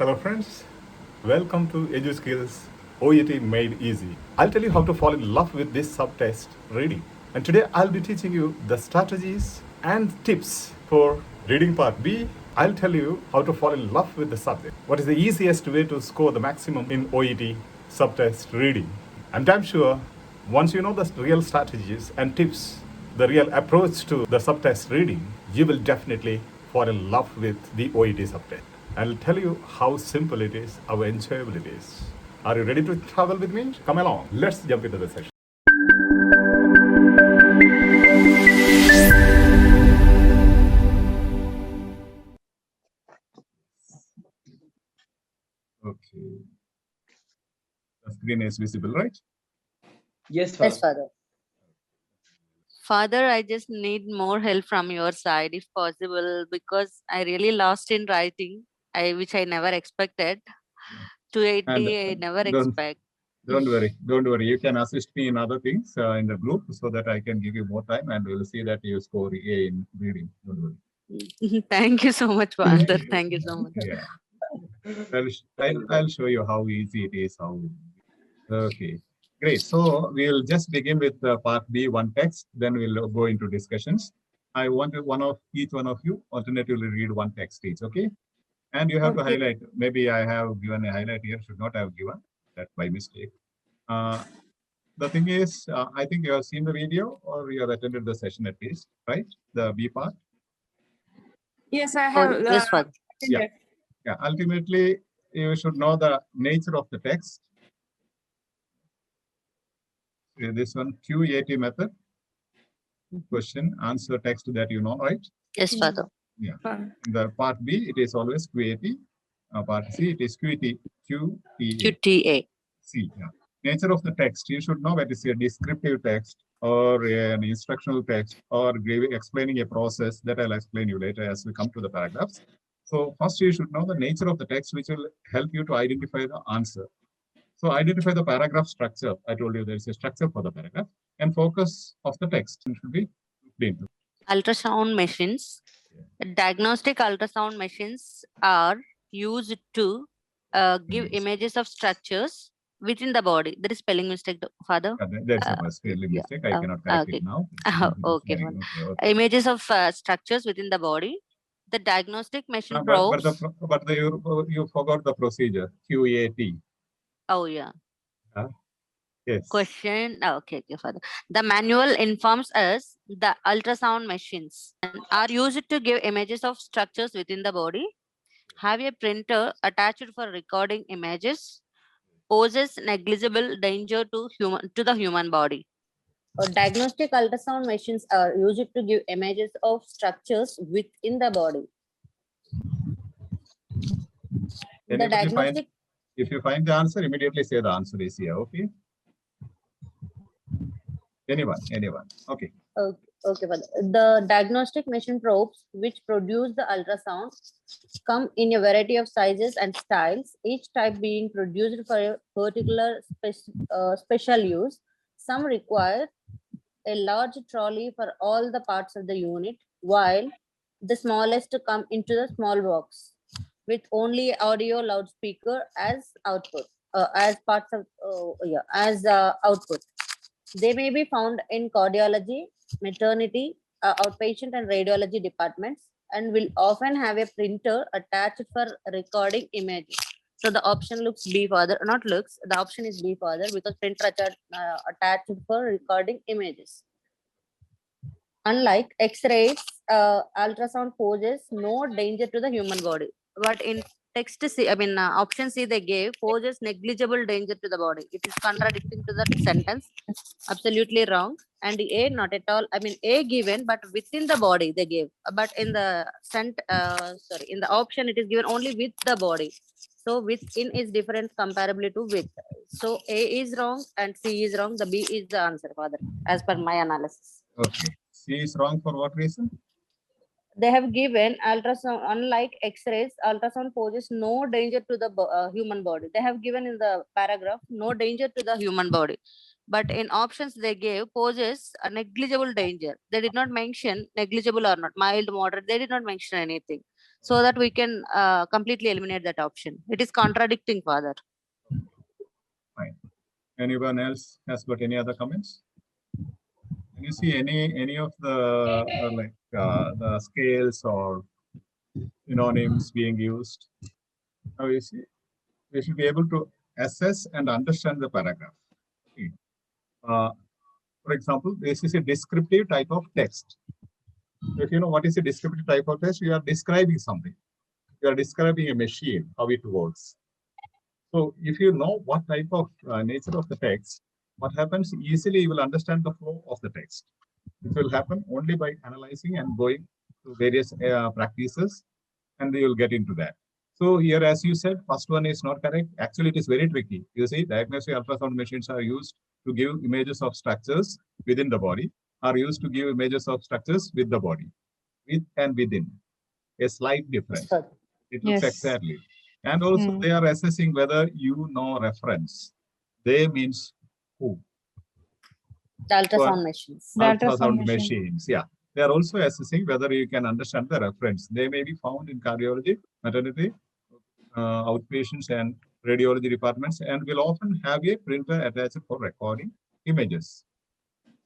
Hello friends, welcome to EduSkills OET Made Easy. I'll tell you how to fall in love with this subtest reading. And today I'll be teaching you the strategies and tips for reading part B. I'll tell you how to fall in love with the subject. What is the easiest way to score the maximum in OET subtest reading? I'm damn sure once you know the real strategies and tips, the real approach to the subtest reading, you will definitely fall in love with the OET subtest. I'll tell you how simple it is, how enjoyable it is. Are you ready to travel with me? Come along. Let's jump into the session. Okay. The screen is visible, right? Yes, Yes, Father. Father. Father, I just need more help from your side if possible, because I really lost in writing, which I never expected. 280, I never expect. Don't worry. You can assist me in other things in the group so that I can give you more time and we'll see that you score A in reading. Don't worry. Thank you so much, Father. Thank you so much. Yeah. I'll show you how easy it is. Okay. Great. So we'll just begin with part B, one text, then we'll go into discussions. I want each one of you alternatively read one text each, okay? And you have to highlight. Maybe I have given a highlight here, should not have given that by mistake. The thing is, I think you have seen the video or you have attended the session at least, right? The B part. Yes, I have. Yes, Father. Yeah. Yeah. Ultimately, you should know the nature of the text. This one, QAT method. Question, answer, text that you know, right? Yes, Father. Yeah. In the part B, it is always QAT. Part C, it is QTA. QTA. C. Yeah. Nature of the text, you should know whether it's a descriptive text or an instructional text or explaining a process that I'll explain you later as we come to the paragraphs. So first you should know the nature of the text, which will help you to identify the answer. So identify the paragraph structure. I told you there is a structure for the paragraph and focus of the text should be into. Ultrasound machines. Diagnostic ultrasound machines are used to give images of structures within the body. There is spelling mistake, Father. That's a spelling mistake. I cannot correct it now. Okay. Images of structures within the body. The diagnostic machine probes. But you forgot the procedure. QAT. Oh yeah. Yes. Question. Okay, Father. The manual informs us the ultrasound machines are used to give images of structures within the body. Have a printer attached for recording images. Poses negligible danger to the human body. Diagnostic ultrasound machines are used to give images of structures within the body. The diagnostic. If you find the answer, immediately say the answer is here. Okay. Anyone. Okay. Okay, but the diagnostic machine probes which produce the ultrasound come in a variety of sizes and styles, each type being produced for a particular special use. Some require a large trolley for all the parts of the unit, while the smallest come into the small box with only audio loudspeaker as output, output. They may be found in cardiology, maternity, outpatient and radiology departments, and will often have a printer attached for recording images. So the option looks B further, not looks, the option is B further because printer attached for recording images. Unlike X-rays, ultrasound poses no danger to the human body. But in text C, option C they gave poses negligible danger to the body. It is contradicting to that sentence. Absolutely wrong. And A not at all. A given, but within the body they gave. But in the in the option it is given only with the body. So within is different comparably to with. So A is wrong and C is wrong. The B is the answer, Father, as per my analysis. Okay. C is wrong for what reason? They have given ultrasound, unlike X-rays, ultrasound poses no danger to the human body. They have given in the paragraph, no danger to the human body. But in options they gave poses a negligible danger. They did not mention negligible or not, mild, moderate. They did not mention anything. so that we can completely eliminate that option. It is contradicting, Father. Fine. Anyone else has got any other comments? Can you see any of the the scales or synonyms being used? Now you see, we should be able to assess and understand the paragraph. Okay. For example, this is a descriptive type of text. If you know what is a descriptive type of text, you are describing something. You are describing a machine, how it works. So if you know what type of nature of the text, what happens, easily you will understand the flow of the text. It will happen only by analyzing and going to various practices, and you will get into that. So here, as you said, first one is not correct. Actually, it is very tricky. You see, diagnostic ultrasound machines are used to give images of structures within the body, are used to give images of structures with the body, with and within. A slight difference. It looks exactly. And also they are assessing whether you know reference. They means who? The ultrasound machines. Ultrasound machines, yeah. They are also assessing whether you can understand the reference. They may be found in cardiology, maternity, outpatients and radiology departments, and will often have a printer attached for recording images.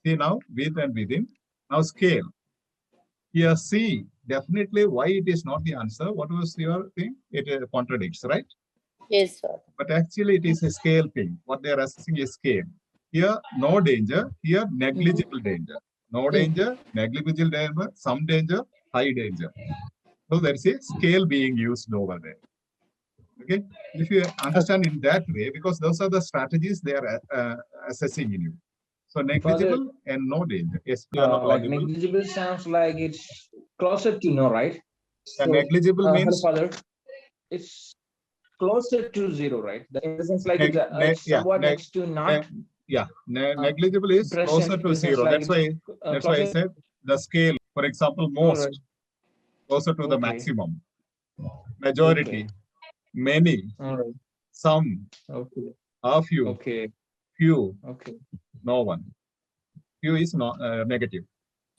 See now, with and within. Now scale. Here C, definitely why it is not the answer. What was your thing? It contradicts, right? Yes, sir. But actually it is a scale thing. What they are assessing is scale. Here, no danger. Here, negligible danger. No danger, negligible danger, some danger, high danger. So there is a scale being used over there. Okay. If you understand in that way, because those are the strategies they are assessing in you. So negligible and no danger. Yes, you are not like audible. negligible sounds like it's closer to no, right? So, negligible means Father, it's closer to zero, right? In the sense like it's somewhat next to not. Negligible is closer to zero. Like that's why I said the scale. For example, most closer to the maximum. Majority, many, some, a few, few, no one. Few is not negative.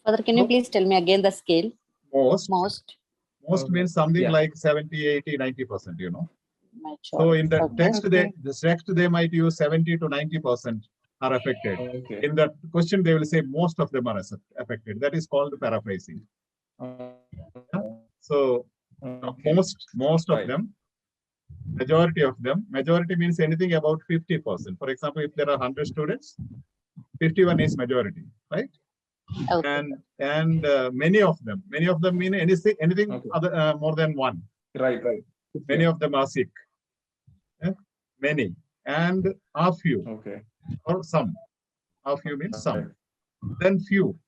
Father, can you please tell me again the scale? Most means something like 70, 80, 90%, you know. So in the text, they might use 70 to 90% are affected. In the question, they will say most of them are affected. That is called paraphrasing. So most of them, majority of them, majority means anything about 50%. For example, if there are 100 students, 51 is majority, right? And many of them mean anything other more than one. Right. Many of them are sick. Many and a few. Or some. A few means some. Then few.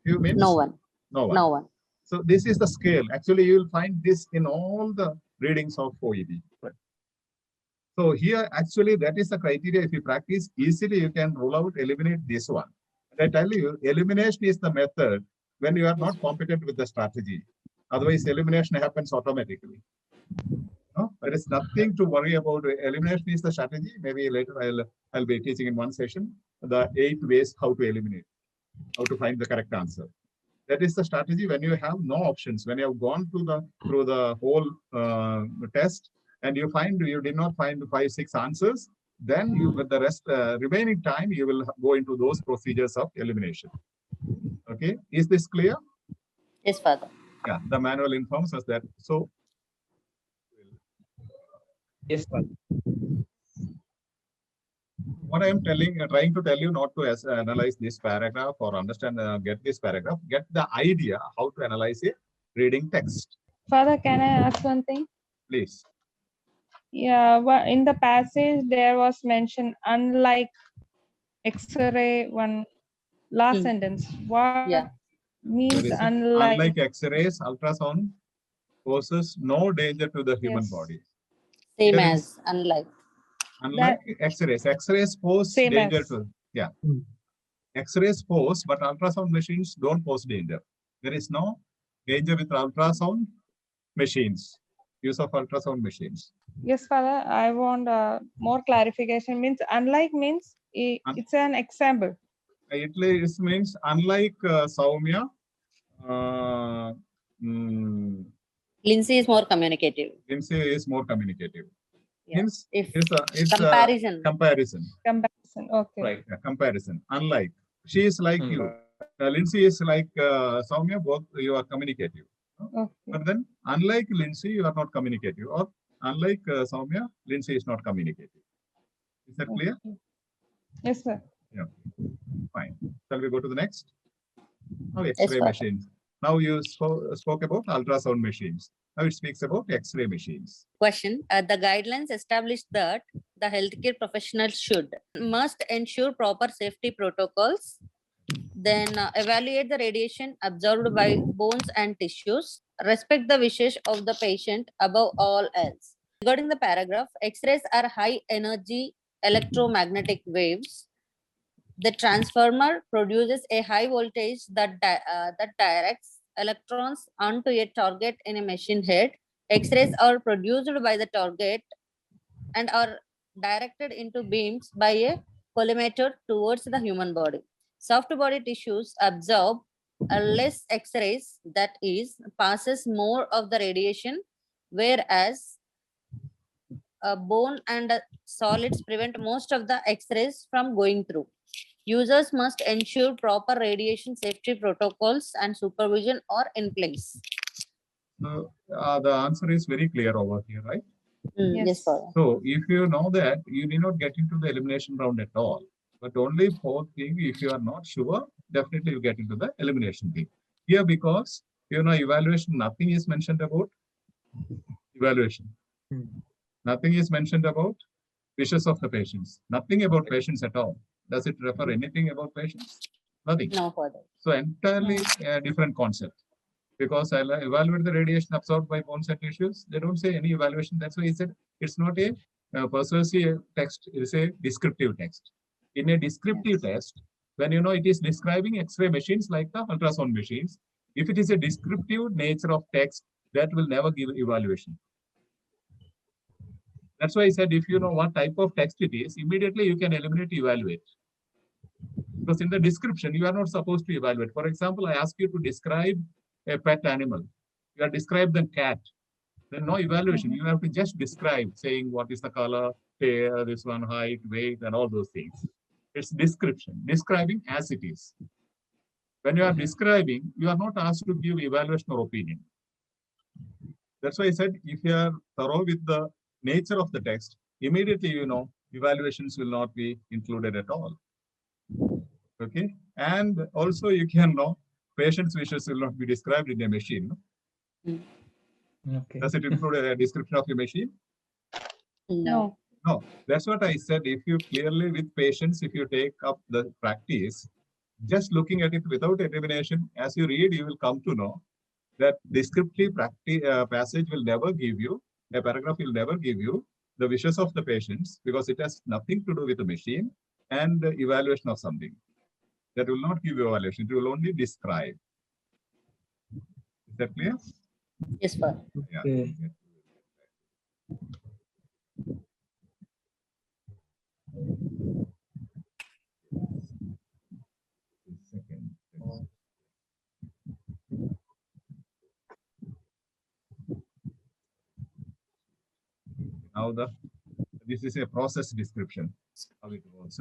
Few means no one. No one. So this is the scale. Actually, you will find this in all the readings of OET. So here, actually, that is the criteria. If you practice easily, you can rule out, eliminate this one. And I tell you, elimination is the method when you are not competent with the strategy. Otherwise, elimination happens automatically. No, there is nothing to worry about. Elimination is the strategy. Maybe later I'll be teaching in one session the 8 ways how to eliminate, how to find the correct answer. That is the strategy when you have no options. When you have gone through the whole test and you did not find 5, 6 answers, then you with the rest remaining time you will go into those procedures of elimination. Okay, is this clear? Yes, Father. Yeah, the manual informs us that. So yes, Father. What I am trying to tell you, not to analyze this paragraph or understand, get this paragraph, get the idea how to analyze a reading text. Father, can I ask one thing? Please. Yeah, well, in the passage there was mentioned unlike X-ray one last sentence. What means unlike? Unlike X-rays, ultrasound poses no danger to the human body. Same as unlike. Unlike X-rays. X-rays pose danger to X-rays pose, but ultrasound machines don't pose danger. There is no danger with ultrasound machines. Use of ultrasound machines. Yes, Father. I want more clarification. Means unlike means it's an example. It means unlike Saumya, Lindsay is more communicative. Lindsay is more communicative. Yeah. Hence, If it's comparison. comparison. Comparison. Okay. Right. Yeah, comparison. Unlike, she is like you. Lindsay is like Soumya, both you are communicative. Okay. But then, unlike Lindsay, you are not communicative. Or unlike Soumya, Lindsay is not communicative. Is that clear? Okay. Yes, sir. Yeah. Fine. Shall we go to the next? Now, Yes, X-ray sir. machines. Now you spoke about ultrasound machines. Now it speaks about X-ray machines. Question. The guidelines establish that the healthcare professionals must ensure proper safety protocols, then evaluate the radiation absorbed by bones and tissues, respect the wishes of the patient above all else. Regarding the paragraph, X-rays are high energy electromagnetic waves. The transformer produces a high voltage that directs electrons onto a target in a machine head. X-rays are produced by the target and are directed into beams by a collimator towards the human body. Soft body tissues absorb less X-rays, that is, passes more of the radiation, whereas bone and solids prevent most of the X-rays from going through. Users must ensure proper radiation safety protocols and supervision are in place. So the answer is very clear over here, right? Yes, sir. So if you know that, you need not get into the elimination round at all. But only for thing, if you are not sure, definitely you get into the elimination thing. Here, because evaluation, nothing is mentioned about evaluation. Nothing is mentioned about wishes of the patients. Nothing about patients at all. Does it refer anything about patients? Nothing. No further. So entirely different concept. Because I'll evaluate the radiation absorbed by bones and tissues. They don't say any evaluation. That's why he said it's not a persuasive text. It is a descriptive text. In a descriptive text, when it is describing X-ray machines like the ultrasound machines, if it is a descriptive nature of text, that will never give evaluation. That's why I said if you know what type of text it is, immediately you can eliminate evaluate. Because in the description, you are not supposed to evaluate. For example, I ask you to describe a pet animal. You are describe the cat. Then no evaluation. You have to just describe, saying what is the color, hair, this one, height, weight, and all those things. It's description, describing as it is. When you are describing, you are not asked to give evaluation or opinion. That's why I said if you are thorough with the nature of the text, immediately evaluations will not be included at all. Okay, and also you can know patient's wishes will not be described in a machine. Okay. Does it include a description of a machine? No. No, that's what I said. If you clearly with patients, if you take up the practice, just looking at it without elimination, as you read, you will come to know that descriptive passage will never give you, a paragraph will never give you the wishes of the patients because it has nothing to do with the machine and the evaluation of something. That will not give you evaluation, it will only describe. Is that clear? Yes, sir. Yeah. Okay. Now this is a process description, how it works,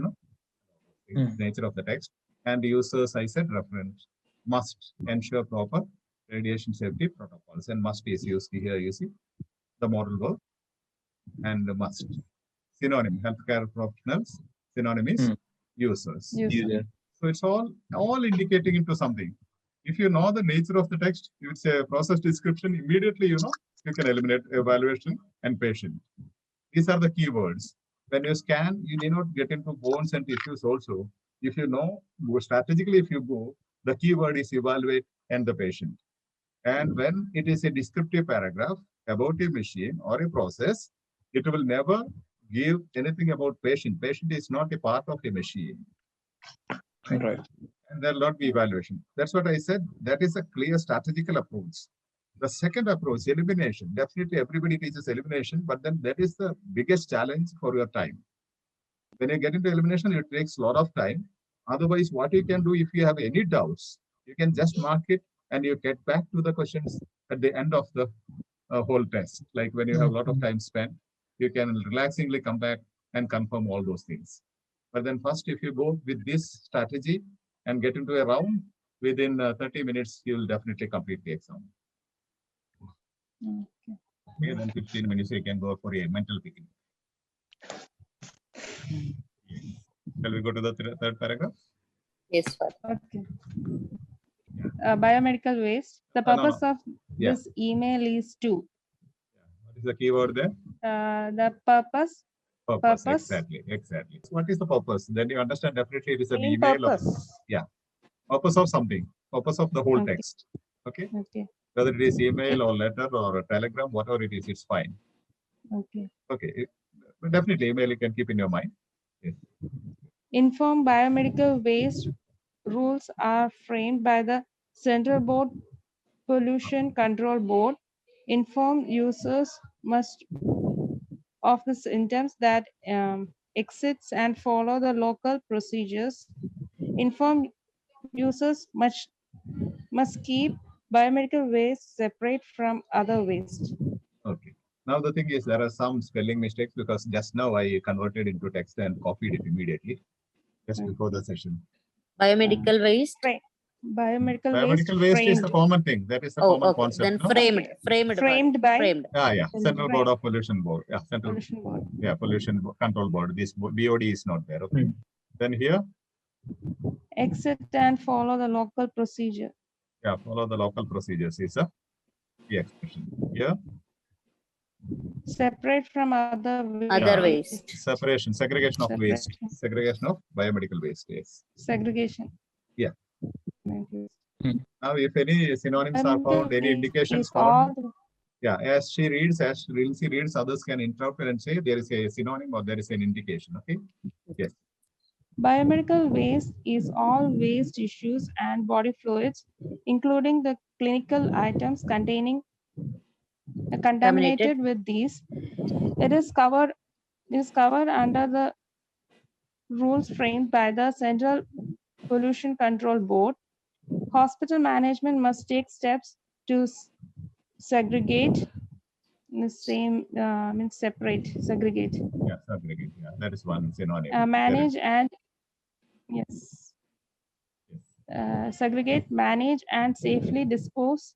nature of the text. And users, I said, reference must ensure proper radiation safety protocols, and must is used here. You see the model verb and must. Synonym, healthcare professionals. Synonym is users. User. So it's all indicating into something. If you know the nature of the text, you would say process description, immediately you can eliminate evaluation and patient. These are the keywords. When you scan, you need not get into bones and tissues also. If you know, strategically if you go, the keyword is evaluate and the patient. And when it is a descriptive paragraph about a machine or a process, it will never give anything about patient. Patient is not a part of a machine. Right. And there will not be evaluation. That's what I said. That is a clear strategical approach. The second approach, elimination. Definitely everybody teaches elimination, but then that is the biggest challenge for your time. When you get into elimination, it takes a lot of time. Otherwise, what you can do if you have any doubts, you can just mark it and you get back to the questions at the end of the whole test. Like when you have a lot of time spent, you can relaxingly come back and confirm all those things. But then first, if you go with this strategy and get into a round, within 30 minutes, you will definitely complete the exam. Okay. Okay, then 15 minutes, you can go for a mental picking. Shall we go to the third paragraph? Yes, Father. Okay. Biomedical waste. The No, no. purpose of this email is to. What is the keyword there? The purpose. Purpose. Exactly. What is the purpose? Then you understand definitely it is an Main email. purpose. Purpose of something. Purpose of the whole Okay. text. Okay. Okay. Whether it is email or letter or a telegram, whatever it is, it's fine. Okay. Okay. Definitely email you can keep in your mind. Yes. Inform biomedical waste rules are framed by the Central Board Pollution Control Board. Inform users must of the symptoms that exits and follow the local procedures. Inform users must keep biomedical waste separate from other waste. Okay. Now the thing is there are some spelling mistakes because just now I converted into text and copied it immediately just before the session. Biomedical waste. Biomedical waste is the common thing. That is the common Okay. concept. Then No? framed by framed. Central Board of Pollution Board. Central Pollution Board. Pollution Control Board. This BOD is not there. Okay. Then here. Exit and follow the local procedure. Follow the local procedures is the expression. Here. Separate from other waste. Separation, segregation of waste. Segregation of biomedical waste. Yes. Segregation. Yeah. Now, if any synonyms are found, any indications found, as she reads, others can interrupt and say there is a synonym or there is an indication. Okay. Yes. Biomedical waste is all waste tissues and body fluids, including the clinical items containing contaminated with these. It is covered under the rules framed by the Central Pollution Control Board. Hospital management must take steps to segregate. The same means separate, segregate. Segregate. That is one synonym. Manage and segregate, manage, and safely dispose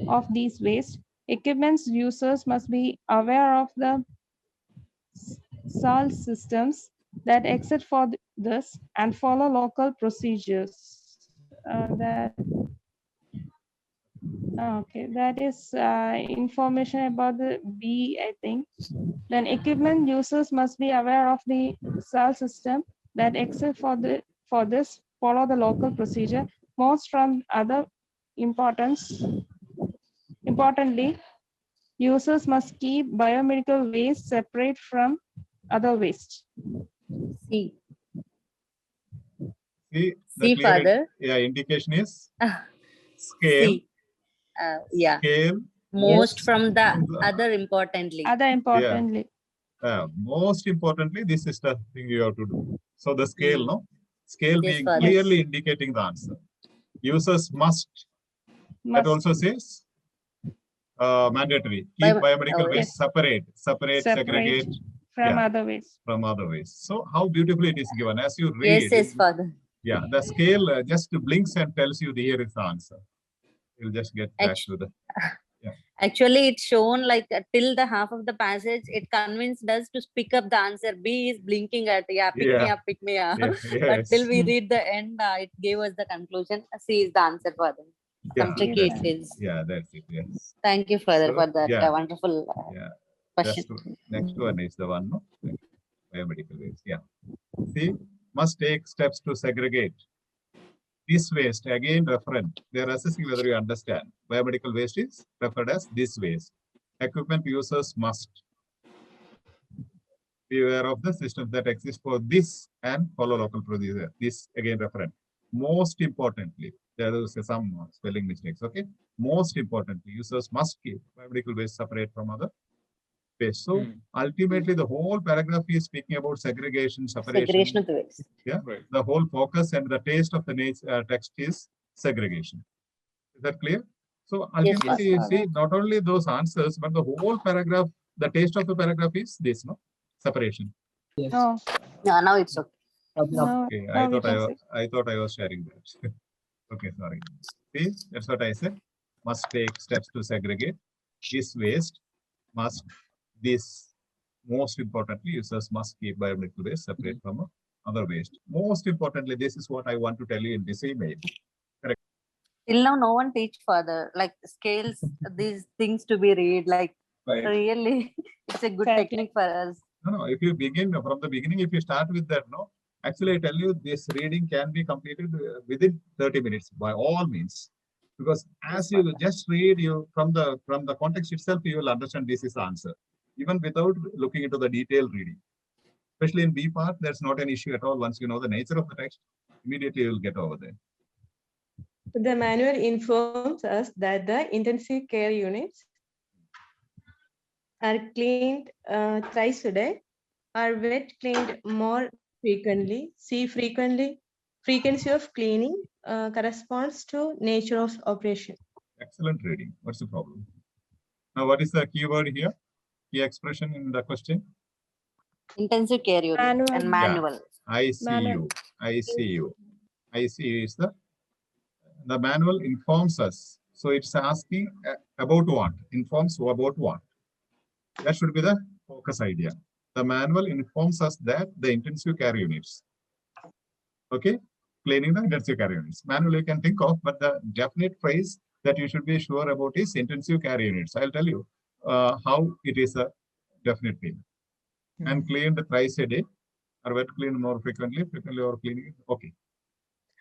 of these waste. Equipment's users must be aware of the SAL systems that exit for this and follow local procedures. That is information about the B, I think. Then equipment users must be aware of the SAL system that exit for this, follow the local procedure. Most from other importantly, users must keep biomedical waste separate from other waste. C. See, Father. Indication is scale. C. Scale. Most from the other importantly. Most importantly, this is the thing you have to do. So the scale, no? Scale being Father. clearly indicating the answer. Users must. That also says mandatory. Keep biomedical waste separate, segregate from other waste. From other waste. So how beautifully it is given as you read. Yes, Father. The scale just blinks and tells you here is the answer. You'll just get back to the. Actually, it's shown like till the half of the passage, it convinced us to pick up the answer. B is blinking at, pick me up. Yes. But till we read the end, it gave us the conclusion. C is the answer, Father. Some tricky it is. That's it. Yes. Thank you, Father, for that wonderful question. Next one is the one, no? Biomedical waste. See, must take steps to segregate. This waste, again referent, they are assessing whether you understand. Biomedical waste is referred as this waste. Equipment users must be aware of the systems that exist for this and follow local procedure. This again referent. Most importantly, there is some spelling mistakes. Okay. Most importantly, users must keep biomedical waste separate from other waste. So ultimately, the whole paragraph is speaking about segregation, separation. Segregation of the waste. Right. The whole focus and the taste of the text is segregation. Is that clear? So ultimately, you Father. see not only those answers, but the whole paragraph, the taste of the paragraph is this, no? Separation. Yes. No, Yeah, now it's okay. no, Okay, now we can see. I thought I was sharing that. Okay, sorry. See, that's what I said. Must take steps to segregate. This waste must, this most importantly, users must keep biomedical waste separate from other waste. Most importantly, this is what I want to tell you in this email. Till now, no one teach further, like scales, these things to be read, like Right. really, it's a good Correct. technique for us. No, if you begin from the beginning, if you start with that, no, actually I tell you this reading can be completed within 30 minutes by all means. Because as you just read, you from the context itself, you will understand this is the answer, even without looking into the detailed reading. Especially in B part, there's not an issue at all. Once you know the nature of the text, immediately you'll get over there. The manual informs us that the intensive care units are cleaned thrice a day, are wet cleaned more frequently. See frequency of cleaning corresponds to nature of operation. Excellent reading. What's the problem? Now, what is the keyword here? Key expression in the question? Intensive care unit Manual. and manual. I see Manual. you. I see you. I see you is the manual informs us. So it's asking about what? Informs about what? That should be the focus idea. The manual informs us that the intensive care units. Okay? Cleaning the intensive care units. Manual you can think of, but the definite phrase that you should be sure about is intensive care units. I'll tell you how it is a definite thing. And cleaned thrice a day, or wet cleaned more frequently or cleaning. Okay.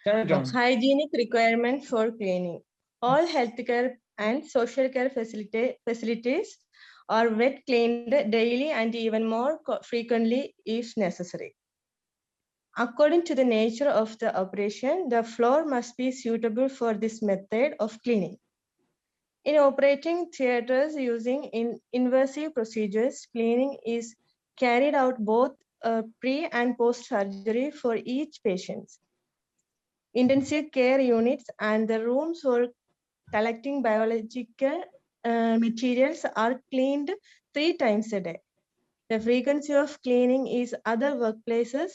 Hygienic requirement for cleaning. All healthcare and social care facilities are wet cleaned daily and even more frequently if necessary. According to the nature of the operation, the floor must be suitable for this method of cleaning. In operating theaters using invasive procedures, cleaning is carried out both pre and post surgery for each patient. Intensive care units and the rooms for collecting biological materials are cleaned 3 times a day. The frequency of cleaning is other workplaces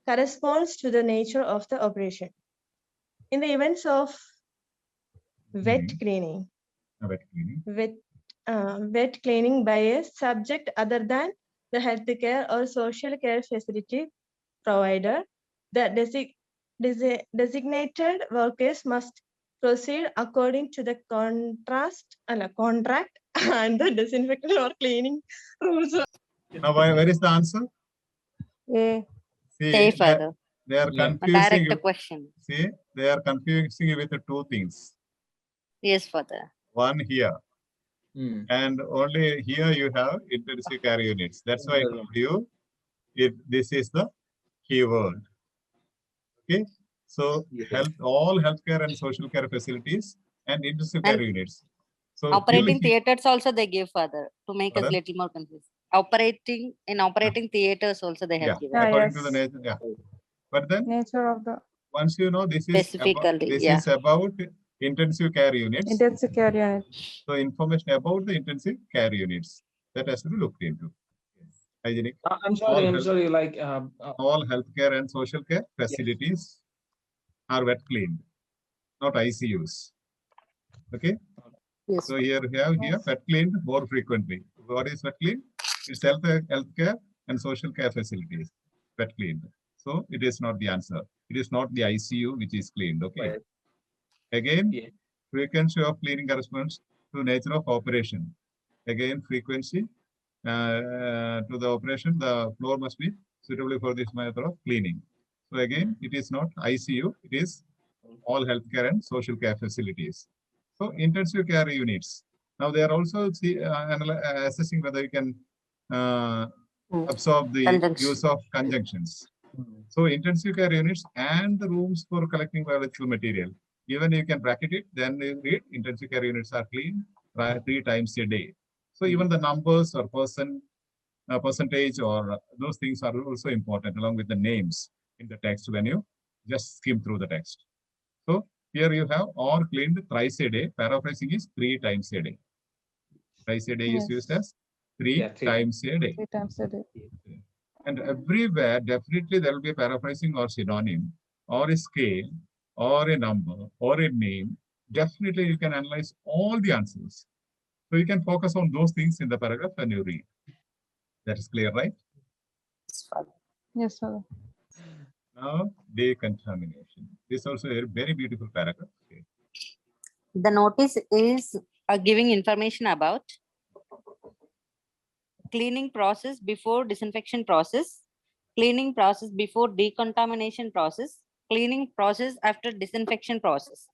corresponds to the nature of the operation. In the events of wet cleaning, wet cleaning by a subject other than the healthcare or social care facility provider, the designated workers must proceed according to the contract and the disinfectant or cleaning rules. Now, where is the answer? A. See, Say further. they are Yeah. A confusing you. direct question. See, they are confusing you with the two things. Yes, further. One here, and only here you have intensive care units. That's why I told you if this is the keyword. Okay, so all healthcare and social care facilities and intensive care And units. So operating theaters also they give further to make us Pardon? little more confused. Operating theaters also they have given. according to the nature. Yeah, but then Nature of the once you know this is Specifically, is about intensive care units. intensive care unit. So information about the intensive care units that has to be looked into. Hygienic. I'm sorry. Like all healthcare and social care facilities are wet cleaned, not ICUs. Okay. Yes. So here we have wet cleaned more frequently. What is wet cleaned? It's healthcare and social care facilities. Wet cleaned. So it is not the answer. It is not the ICU which is cleaned. Okay. Right. Again, Yeah. frequency of cleaning corresponds to nature of operation. Again, frequency to the operation, the floor must be suitable for this method of cleaning. So again, it is not ICU, it is all healthcare and social care facilities. So intensive care units. Now they are also assessing whether you can absorb the use of conjunctions. So intensive care units and the rooms for collecting biological material. Even you can bracket it, then you read intensive care units are cleaned 3 times a day. So even the numbers or percentage or those things are also important along with the names in the text when you just skim through the text. So Here you have or cleaned thrice a day. Paraphrasing is 3 times a day. Thrice a day is used as 3 times a day. 3 times a day. And everywhere, definitely there will be a paraphrasing or synonym or a scale or a number or a name. Definitely you can analyze all the answers. So you can focus on those things in the paragraph when you read. That is clear, right? Yes, Father. Now, decontamination. This is also a very beautiful paragraph. Okay. The notice is giving information about cleaning process before disinfection process, cleaning process before decontamination process, cleaning process after disinfection process.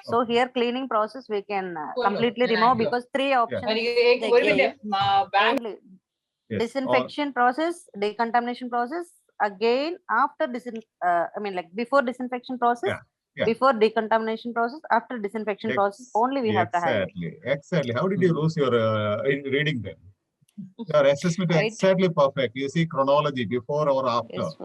So Okay. here cleaning process we can completely remove because 3 options they gave. Only Yes. disinfection process, decontamination process, again after before disinfection process, before decontamination process, after disinfection process, only we have to highlight. Exactly. How did you lose your reading then? Your assessment is exactly perfect. You see chronology before or after. Yes,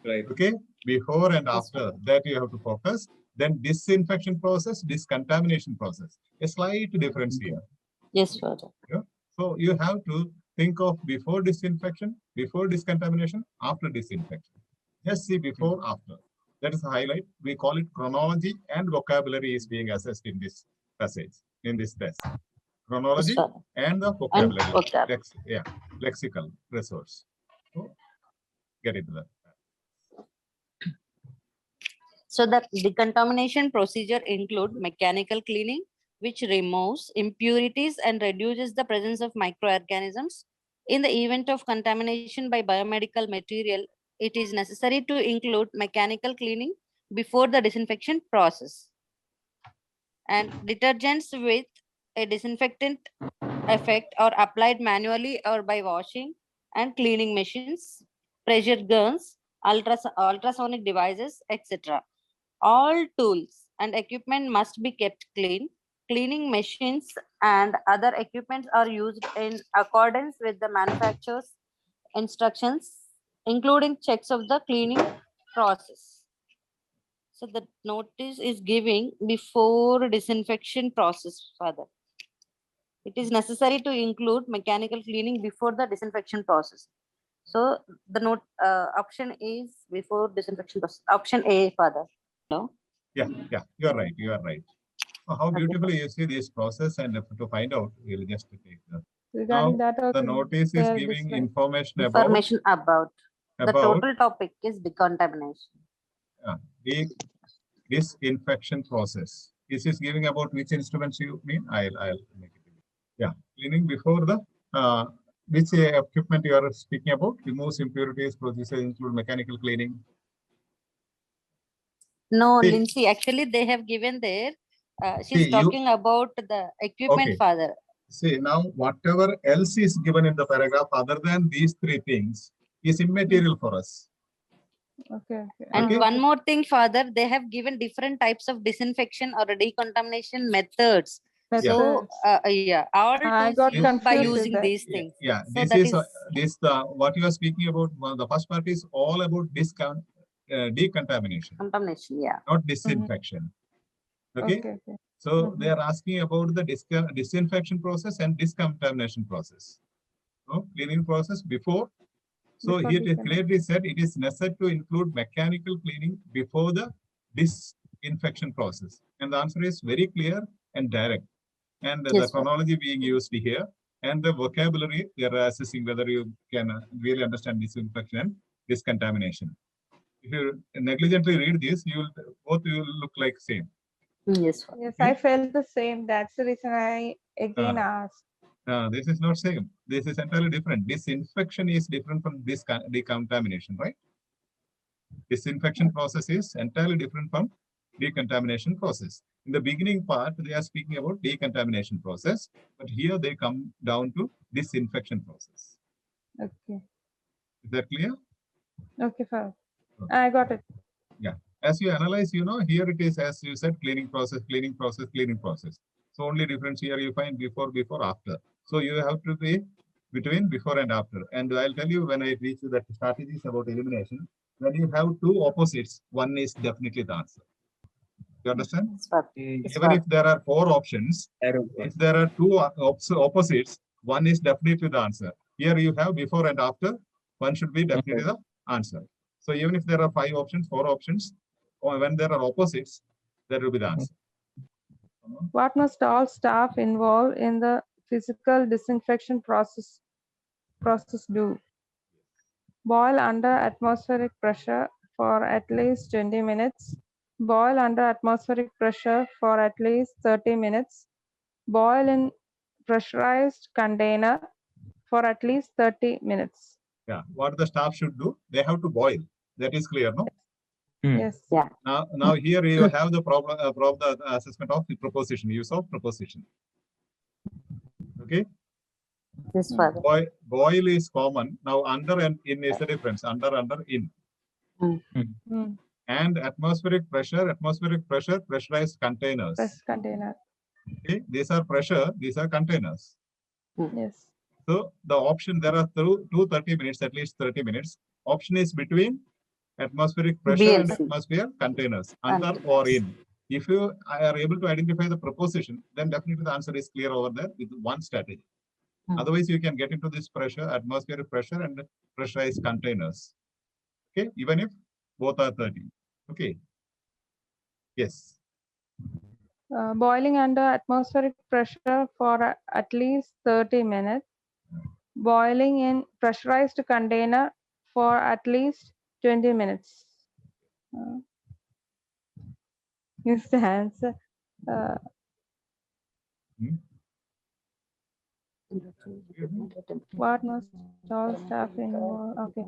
right. Okay. Before and after that you have to focus. Then disinfection process, discontamination process. A slight difference here. Yes, Father. Yeah? So you have to think of before disinfection, before discontamination, after disinfection. Just see before, after. That is the highlight. We call it chronology and vocabulary is being assessed in this passage, in this test. Chronology and the vocabulary. Lexical resource. So get into that. So the decontamination procedure include mechanical cleaning, which removes impurities and reduces the presence of microorganisms. In the event of contamination by biomedical material, it is necessary to include mechanical cleaning before the disinfection process. And detergents with a disinfectant effect are applied manually or by washing and cleaning machines, pressure guns, ultrasonic devices, etc. All tools and equipment must be kept clean. Cleaning machines and other equipment are used in accordance with the manufacturer's instructions, including checks of the cleaning process. So the notice is giving before disinfection process, Father. It is necessary to include mechanical cleaning before the disinfection process. So the note option is before disinfection process. Option A, Father. No? Yeah, you are right. You are right. So how beautifully you see this process, and to find out, we'll just take the. Regarding now, that also, the notice is giving information about. The total topic is decontamination. The disinfection process. This is giving about which instruments you mean? I'll make it. Yeah, cleaning before the which equipment you are speaking about? Removes impurities. Procedures include mechanical cleaning. No, Lindsay. Actually, they have given there. She's talking about the equipment, Father. See, now whatever else is given in the paragraph other than these 3 things is immaterial for us. Okay. And one more thing, Father, they have given different types of disinfection or decontamination methods. So, all by using these things. Yeah, so this what you are speaking about. Well, the first part is all about decontamination. Contamination, not disinfection. Okay. So they are asking about the disinfection process and discontamination process. So cleaning process before. So here it is clearly said it is necessary to include mechanical cleaning before the disinfection process. And the answer is very clear and direct. And the chronology being used here and the vocabulary, they are assessing whether you can really understand disinfection and discontamination. If you negligently read this, both will look like same. Yes. Yes, I felt the same. That's the reason I again asked. This is not same. This is entirely different. Disinfection is different from this decontamination, right? Disinfection process is entirely different from decontamination process. In the beginning part, they are speaking about decontamination process, but here they come down to disinfection process. Okay. Is that clear? Okay, fine. I got it. Yeah. As you analyze, here it is, as you said, cleaning process, cleaning process, cleaning process. So only difference here you find before, after. So you have to be between before and after. And I'll tell you when I reach you that strategies about elimination, when you have 2 opposites, one is definitely the answer. You understand? Yes, Father. Yes, Even if Father. there are 4 options, if there are 2 opposites, one is definitely the answer. Here you have before and after, one should be definitely the answer. So even if there are 5 options, 4 options, or when there are opposites, that will be the answer. What must all staff involved in the physical disinfection process do? Boil under atmospheric pressure for at least 20 minutes. Boil under atmospheric pressure for at least 30 minutes. Boil in pressurized container for at least 30 minutes. Yeah, what the staff should do, they have to boil. That is clear, no? Yes. Yeah. Now here you have the problem, the assessment of the proposition, use of proposition. Okay. Yes, Father. Boil is common. Now under and in is the difference. Under, in. And atmospheric pressure, pressurized containers. Press container. Okay, these are pressure, these are containers. Yes. So the option, there are two 30 minutes, at least 30 minutes. Option is between atmospheric pressure and BLC. atmosphere containers, under or in. If you are able to identify the proposition, then definitely the answer is clear over there with one strategy. Otherwise, you can get into this pressure, atmospheric pressure and pressurized containers. Okay, even if both are 30. Okay. Yes. Boiling under atmospheric pressure for at least 30 minutes. Boiling in pressurized container for at least 20 minutes. Is the answer. What must all staff involved? Okay.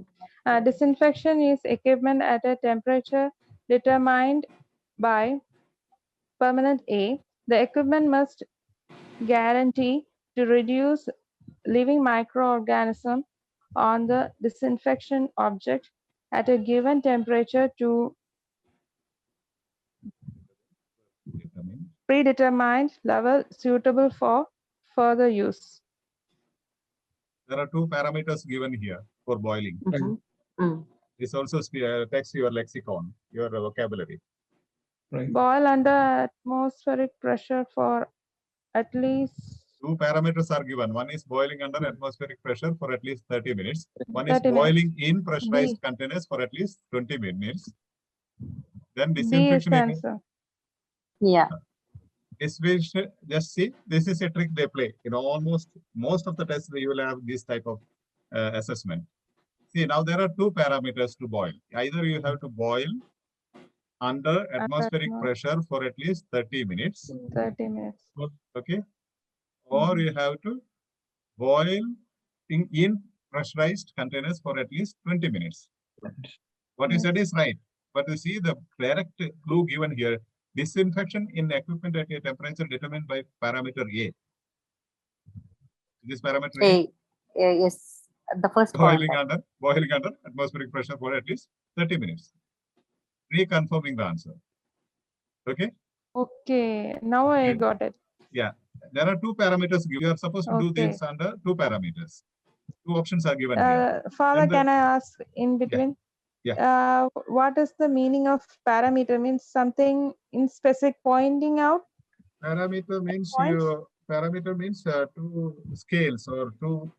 Disinfection is equipment at a temperature determined by permanent A. The equipment must guarantee to reduce living microorganism on the disinfection object at a given temperature to predetermined level suitable for further use. There are 2 parameters given here for boiling. This also takes your lexicon, your vocabulary. Right. Boil under atmospheric pressure for at least 2 parameters are given. One is boiling under atmospheric pressure for at least 30 minutes. One is boiling in pressurized containers for at least 20 minutes. Then disinfection. B is the answer. Yeah. Especially, just see, this is a trick they play. You know, almost most of the tests you will have this type of assessment. See, now there are 2 parameters to boil. Either you have to boil under atmospheric pressure for at least 30 minutes. 30 minutes. Okay. Or you have to boil in pressurized containers for at least 20 minutes. What you said is right. But you see the direct clue given here, disinfection in equipment at a temperature determined by parameter A. This parameter A? Yes, the first boiling under atmospheric pressure for at least 30 minutes. Reconfirming the answer. Okay? Okay, now I got it. Yeah, there are 2 parameters. You are supposed to do this under 2 parameters. 2 options are given here. Father, can I ask in between? Yeah. What is the meaning of parameter? Means something in specific pointing out? Parameter means two scales or 2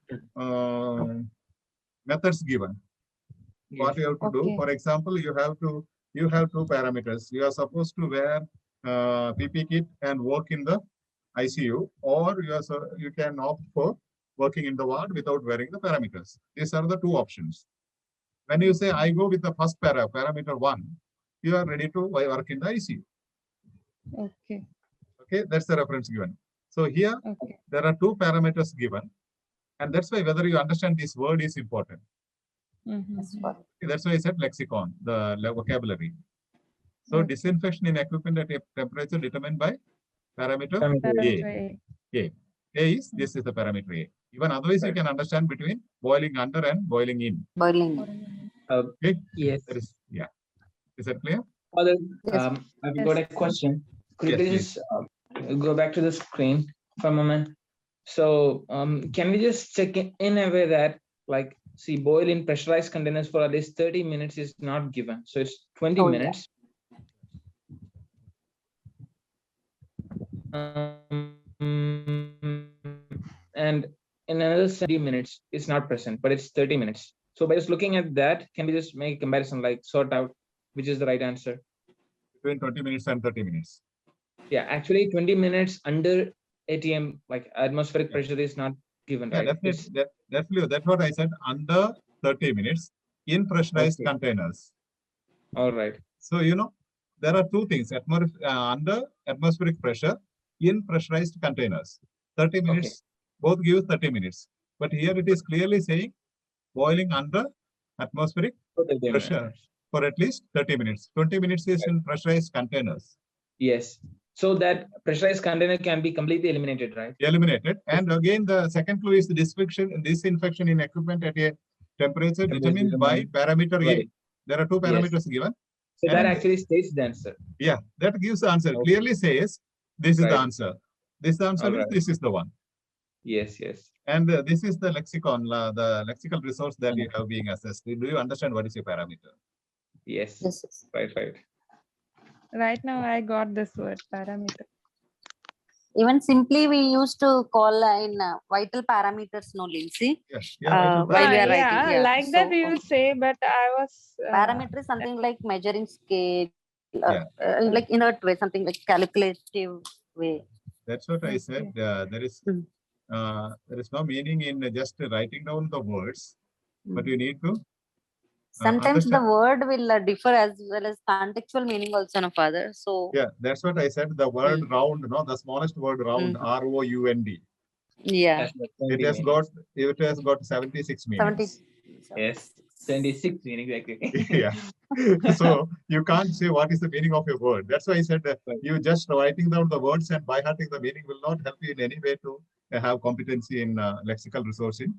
methods given. What you have to do, for example, you have 2 parameters. You are supposed to wear PP kit and work in the ICU, or you can opt for working in the ward without wearing the parameters. These are the 2 options. When you say I go with the first parameter 1, you are ready to work in the ICU. Okay. Okay, that's the reference given. So here there are 2 parameters given, and that's why whether you understand this word is important. Okay, that's why I said lexicon, the vocabulary. So disinfection in equipment at a temperature determined by parameter A. This is the parameter A. Even otherwise you can understand between boiling under and boiling in. Boiling. Okay. Yes. Is that clear? Father, I've got a question. Could you please go back to the screen for a moment? So can we just check in a way that, like, see, boil in pressurized containers for at least 30 minutes is not given. So it's 20 minutes. and in another 70 minutes it's not present, but it's 30 minutes. So by just looking at that, can we just make a comparison, like sort out which is the right answer? Between 20 minutes and 30 minutes. Yeah, actually 20 minutes under ATM, like atmospheric pressure is not given, Yeah, right? definitely. Definitely. That's what I said. Under 30 minutes in pressurized containers. All right. So, there are two things. Under atmospheric pressure in pressurized containers. 30 minutes, both give 30 minutes. But here it is clearly saying boiling under atmospheric pressure for at least 30 minutes. 20 minutes is in pressurized containers. Yes. So that pressurized container can be completely eliminated, right? Eliminated. And again, the second clue is the disinfection in equipment at a temperature determined by parameter A. There are two parameters given. So that actually states the answer. Yeah, that gives the answer. Clearly says this is the answer. This answer means this is the one. Yes, yes. And this is the lexicon, the lexical resource that you have being assessed. Do you understand what is a parameter? Yes. Right. Right now, I got this word, parameter. Even simply we used to call in vital parameters, no, Lindsay? Yes. While we are writing. Yeah. Like that we will say, but I was... parameter is something like measuring scale, like in that way, something like calculative way. That's what I said. There is no meaning in just writing down the words, but you need to sometimes the word will differ as well as contextual meaning also, no, Father. So yeah, that's what I said. The word round, the smallest word round, ROUND. Yeah. It has got 76 meanings. Yes. 76 meanings exactly. Yeah. So you can't say what is the meaning of a word. That's why I said you just writing down the words and by hearting the meaning will not help you in any way to have competency in lexical resource in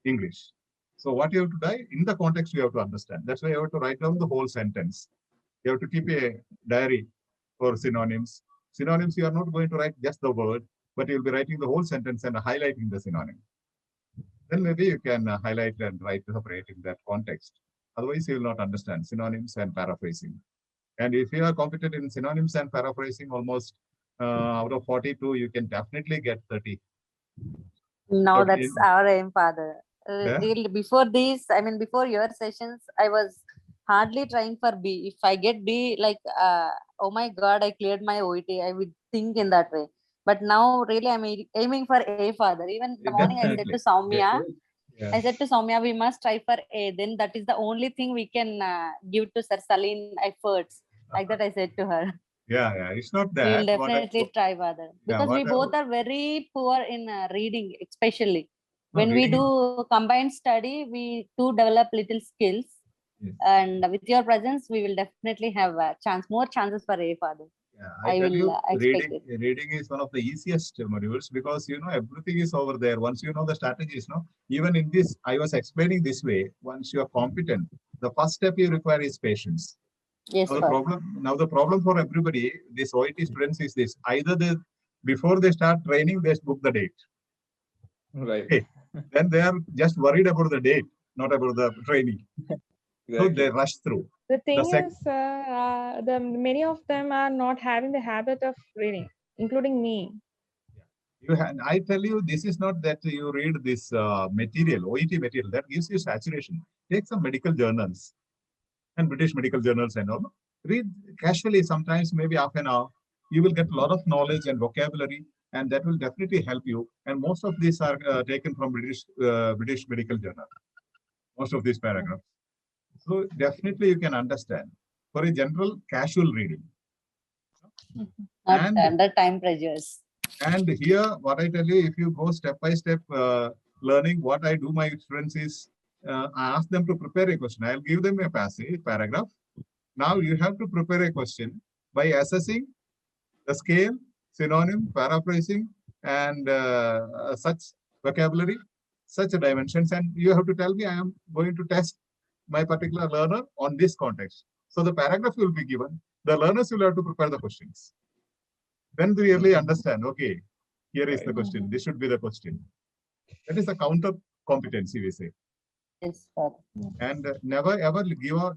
English. So what you have to do in the context, you have to understand. That's why you have to write down the whole sentence. You have to keep a diary for synonyms. Synonyms, you are not going to write just the word, but you'll be writing the whole sentence and highlighting the synonym. Then maybe you can highlight and write separate in that context. Otherwise, you will not understand synonyms and paraphrasing. And if you are competent in synonyms and paraphrasing, almost out of 42, you can definitely get 30. No, that's our aim, Father. Yeah? Before this, I mean, before your sessions, I was hardly trying for B. If I get B, like, oh my God, I cleared my OET, I would think in that way. But now, really, I'm aiming for A, Father. Even in the morning, I said to Soumya, we must try for A. Then that is the only thing we can give to Sir Salim efforts. Like that, I said to her. Yeah, it's not that. We will definitely try, Father. Because we both are very poor in reading, especially. When we do combined study, we do develop little skills. Yes. And with your presence, we will definitely have a chance, more chances for A, Father. Yeah, I tell you, reading is one of the easiest modules because everything is over there. Once you know the strategies, even in this, I was explaining this way. Once you are competent, the first step you require is patience. Yes. Now the problem for everybody, this OET students is this: either before they start training, they book the date. Right. Okay. Then they are just worried about the date, not about the training. Exactly. So they rush through. The thing is, many of them are not having the habit of reading, including me. I tell you, this is not that you read this material, OET material, that gives you saturation. Take some medical journals and British medical journals and all. Read casually, sometimes maybe half an hour. You will get a lot of knowledge and vocabulary, and that will definitely help you. And most of these are taken from British medical journal. Most of these paragraphs. So definitely you can understand for a general casual reading. Not under time pressures. And here, what I tell you, if you go step by step learning, what I do my students is I ask them to prepare a question. I'll give them a paragraph. Now you have to prepare a question by assessing the scale, synonym, paraphrasing, and such vocabulary, such dimensions. And you have to tell me I am going to test my particular learner on this context. So the paragraph will be given. The learners will have to prepare the questions. Then they really understand, okay, here is the question. This should be the question. That is the counter competency, we say. Yes, Father. And never ever give or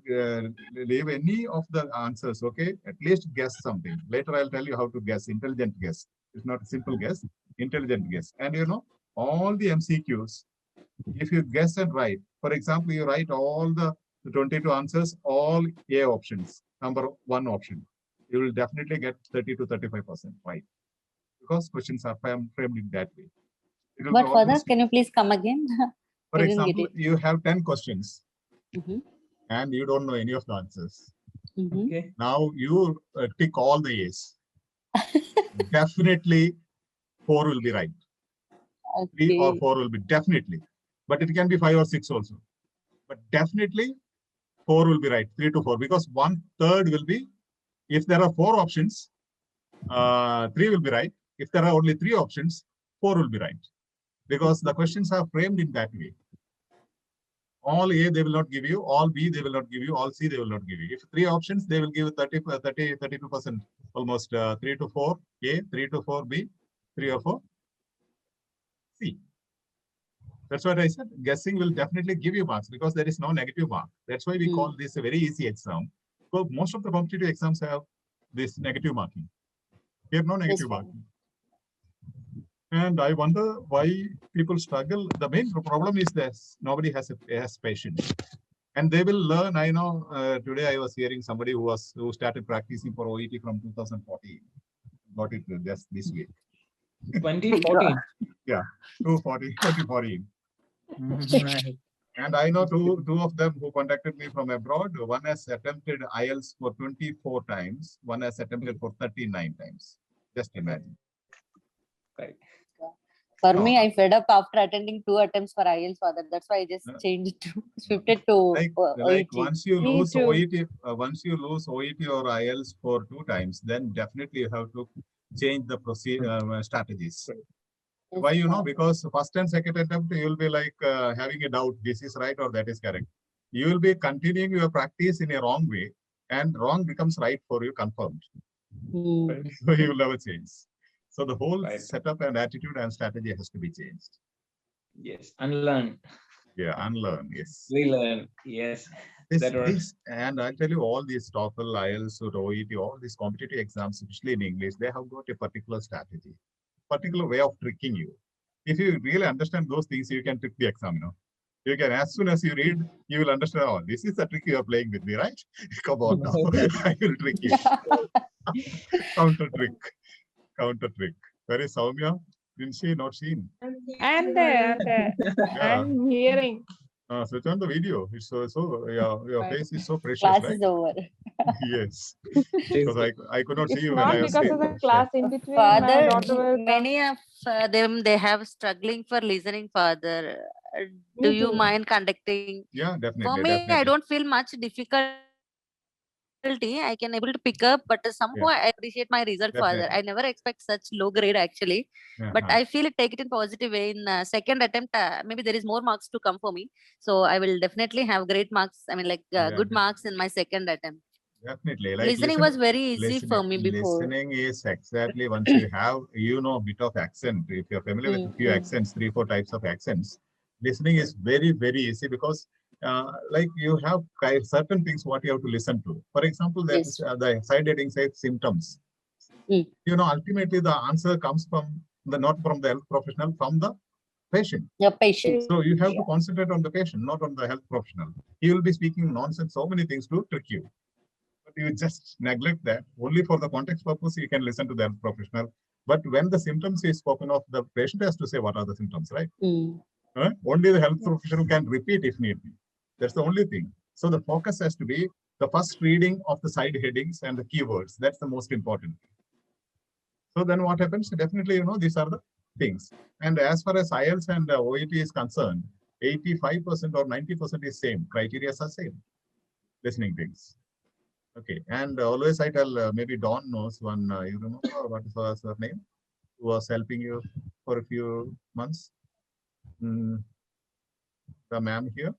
leave any of the answers. Okay, at least guess something. Later I'll tell you how to guess. Intelligent guess. It's not a simple guess. Intelligent guess. And you know, all the MCQs, if you guess and write, for example, you write all the 22 answers, all A options, number one option, you will definitely get 30 to 35% right, because questions are framed in that way. It will be What further? almost, Can you please come again? for I didn't get example, it. you have 10 questions Mhm. and you don't know any of the answers. Mhm. Okay. Now you tick all the A's. Definitely 4 will be right. 3 or Okay. 4 will be definitely, but it can be 5 or 6 also. But definitely 4 will be right, 3 to 4, because 1/3 will be, if there are 4 options, 3 will be right. If there are only 3 options, 4 will be right, because the questions are framed in that way. All A they will not give you, all B they will not give you, all C they will not give you. If 3 options, they will give 32%, almost 3 to 4 A, 3 to 4 B, 3 or 4 C. That's what I said. Guessing will definitely give you marks, because there is no negative mark. That's why we call this a very easy exam. So most of the competitive exams have this negative marking. Here, no negative marking. And I wonder why people struggle. The main problem is this: nobody has patience, and they will learn. I know today I was hearing somebody who started practicing for OET from 2014. Got it just this week. 2014. Yeah, 2014. Nice. And I know two of them who contacted me from abroad. One has attempted IELTS for 24 times. One has attempted for 39 times. Just imagine. Right. For me, I fed up after attending 2 attempts for IELTS, Father. That's why I just changed to shifted to Like OET. once you Me lose too. OET, once you lose OET or IELTS for 2 times, then definitely you have to change the strategies. Yes, Why, you know, Father. because first and second attempt, you will be like having a doubt, this is right or that is correct. You will be continuing your practice in a wrong way, and wrong becomes right for you, confirmed. Right. So you will never change. So the whole Right. setup and attitude and strategy has to be changed. Yes. Unlearn. Yeah, unlearn, yes. Relearn. Yes. That works. And I'll tell you, all these TOEFL, IELTS, or OET, all these competitive exams, especially in English, they have got a particular strategy, particular way of tricking you. If you really understand those things, you can trick the examiner. You can, as soon as you read, you will understand, oh, this is the trick you are playing with me, right? Come on now, I will trick you. Counter trick. Counter trick. Where is Soumya? Didn't she? Not seen. And there. Yeah. I'm hearing. Switch on the video. It's your face is so precious, Class right? is over. Yes. She's Because I could not see It's you when not I was because saying. of the class in between. My Father, daughter will come. many of them, they have struggling for listening, Father. Do Me you too. mind conducting? Yeah, For definitely, me, I definitely. don't feel much difficulty. I can able to pick up, but somehow Yeah, I appreciate my result, Father. definitely. I never expect such low grade actually, but I feel it take it in positive way. In second attempt, maybe there is more marks to come for me, so I will definitely have great marks. I mean, like Yeah, good marks in my second attempt. definitely. Like Listening was very easy for me before. listening is exactly, once you have, you know, a bit of accent. If you're familiar with a few accents, 3-4 types of accents, listening is very, very easy, because like you have certain things what you have to listen to. For example, that is Yes. the side heading says symptoms. Mm. You know, ultimately the answer comes from not from the health professional, from the patient. Your patience. So you have to concentrate on the patient, not on the health professional. He will be speaking nonsense, so many things to trick you. But you just neglect that. Only for the context purpose, you can listen to the health professional. But when the symptoms is spoken of, the patient has to say what are the symptoms, right? Only the health professional can repeat if need be. That's the only thing. So the focus has to be the first reading of the side headings and the keywords. That's the most important. So then what happens? Definitely, you know, these are the things. And as far as IELTS and OET is concerned, 85% or 90% is same. Criteria are same. Listening things. Okay. And always I tell, maybe Dawn knows one, you remember what was her name? Who was helping you for a few months? The ma'am here.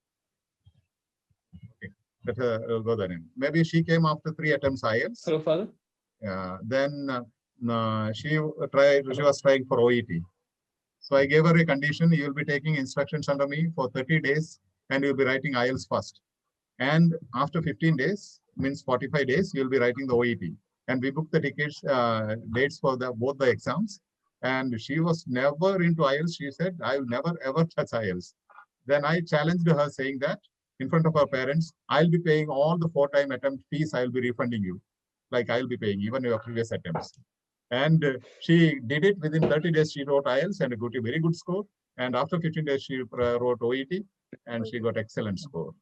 Okay. Let her go there. Maybe she came after 3 attempts IELTS. Hello, Father. Then she was trying for OET. So I gave her a condition: you will be taking instructions under me for 30 days. and you'll be writing IELTS first. And after 15 days, means 45 days, you'll be writing the OET. And we booked the tickets, dates for both the exams. And she was never into IELTS. She said, I will never ever touch IELTS. Then I challenged her saying that in front of her parents, I'll be paying all the 4-time attempt fees. I'll be refunding you. Like I'll be paying even your previous attempts. And she did it within 30 days. She wrote IELTS and got a very good score. And after 15 days, she wrote OET and she got excellent score.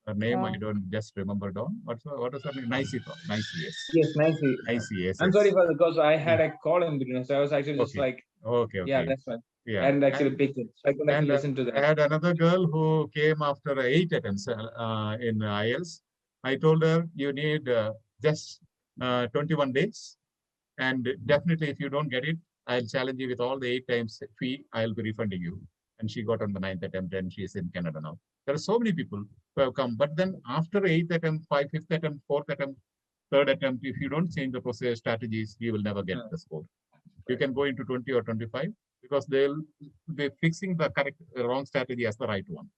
Her name, I don't just remember down. What was her name? Nicey. Yes. Yes, Nicey. Yes. I'm sorry for the because I had a call in between, so I was actually just like, okay. Yeah, that's fine. Yeah. And actually picked it. So I couldn't actually listen to that. I had another girl who came after 8 attempts in IELTS. I told her you need just 21 days. And definitely, if you don't get it, I'll challenge you with all the 8 times fee. I'll be refunding you. And she got on the 9th attempt, and she's in Canada now. There are so many people who have come. But then after 8th attempt, 5th attempt, 4th attempt, 3rd attempt, if you don't change the process strategies, you will never get the score. You can go into 20 or 25 because they'll be fixing the wrong strategy as the right one.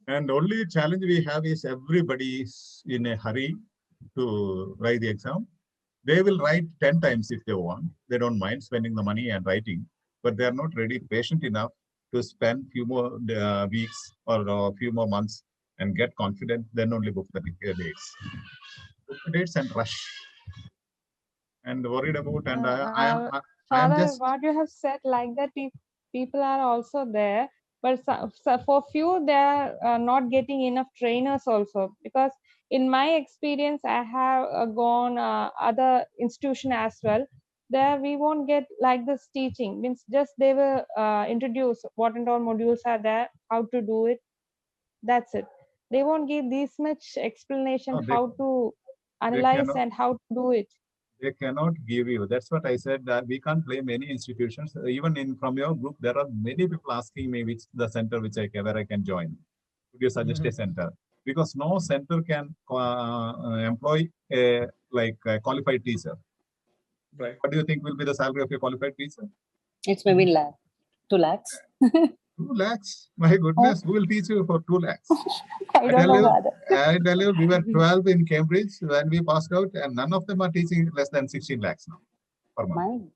And the only challenge we have is everybody is in a hurry to write the exam. They will write 10 times if they want. They don't mind spending the money and writing, but they are not ready, patient enough to spend few more weeks or a few more months and get confident, then only book the dates. Book the dates and rush. And worried about, and I am just... what you have said like that, people are also there, but for few, they are not getting enough trainers also, because in my experience, I have gone other institution as well. There we won't get like this teaching, means just they will introduce what and all modules are there, how to do it. That's it. They won't give this much explanation how to analyze and how to do it. They cannot give you. That's what I said, that we can't blame any institutions. Even from your group, there are many people asking me which the center where I can join. Could you suggest a center? Because no center can employ a qualified teacher. Right. What do you think will be the salary of a qualified teacher? It's maybe 2 lakhs. 2 lakhs? My goodness, who will teach you for 2 lakhs? I tell you, we were 12 in Cambridge when we passed out, and none of them are teaching less than 16 lakhs now per month.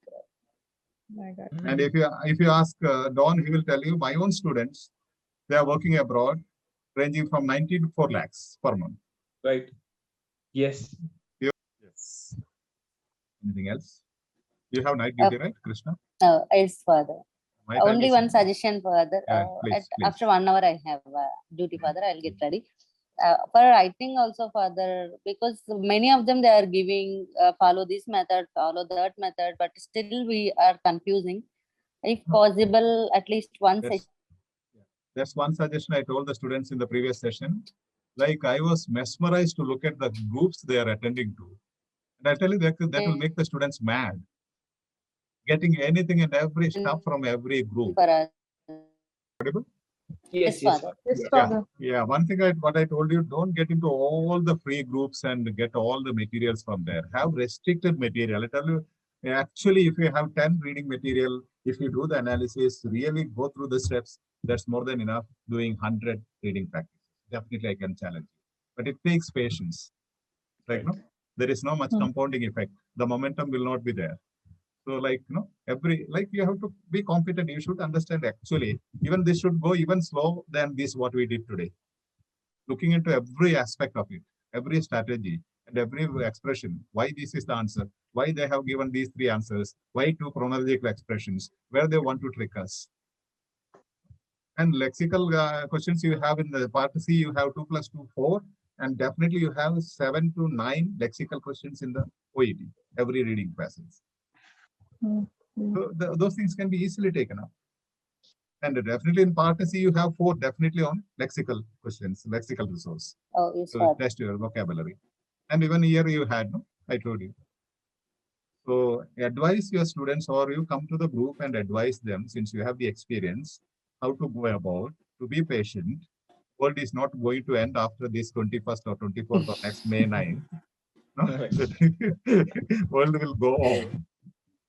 My God. And if you ask Don, he will tell you, my own students, they are working abroad, ranging from 90 to 4 lakhs per month. Right. Yes. Yes. Anything else? You have night duty, right, Krishna? It's further. Only one suggestion further. Please. After 1 hour, I have duty further. I'll get ready. For writing also further, because many of them, they are giving follow this method, follow that method, but still we are confusing. If possible, at least one session. That's one suggestion I told the students in the previous session. Like, I was mesmerized to look at the groups they are attending to. And I tell you that will make the students mad. Getting anything and every stuff from every group. For us. Audible? Yes. Yeah. One thing what I told you, don't get into all the free groups and get all the materials from there. Have restricted material. I tell you, actually, if you have 10 reading material, if you do the analysis, really go through the steps, that's more than enough doing 100 reading practice. Definitely, I can challenge you. But it takes patience. Right? No? There is no much compounding effect. The momentum will not be there. So you have to be competent. You should understand actually, even this should go even slow than this what we did today. Looking into every aspect of it, every strategy and every expression, why this is the answer, why they have given these 3 answers, why 2 chronological expressions, where they want to trick us. And lexical questions you have in the part C, you have 2 + 2, 4. And definitely you have 7 to 9 lexical questions in the OET, every reading passage. So those things can be easily taken up. And definitely in part C, you have 4 definitely on lexical questions, lexical resource. Oh, yes, so test your vocabulary. And even here you had, I told you. So advise your students, or you come to the group and advise them, since you have the experience, how to go about, to be patient. World is not going to end after this 21st or 24th or next May 9th. World will go on.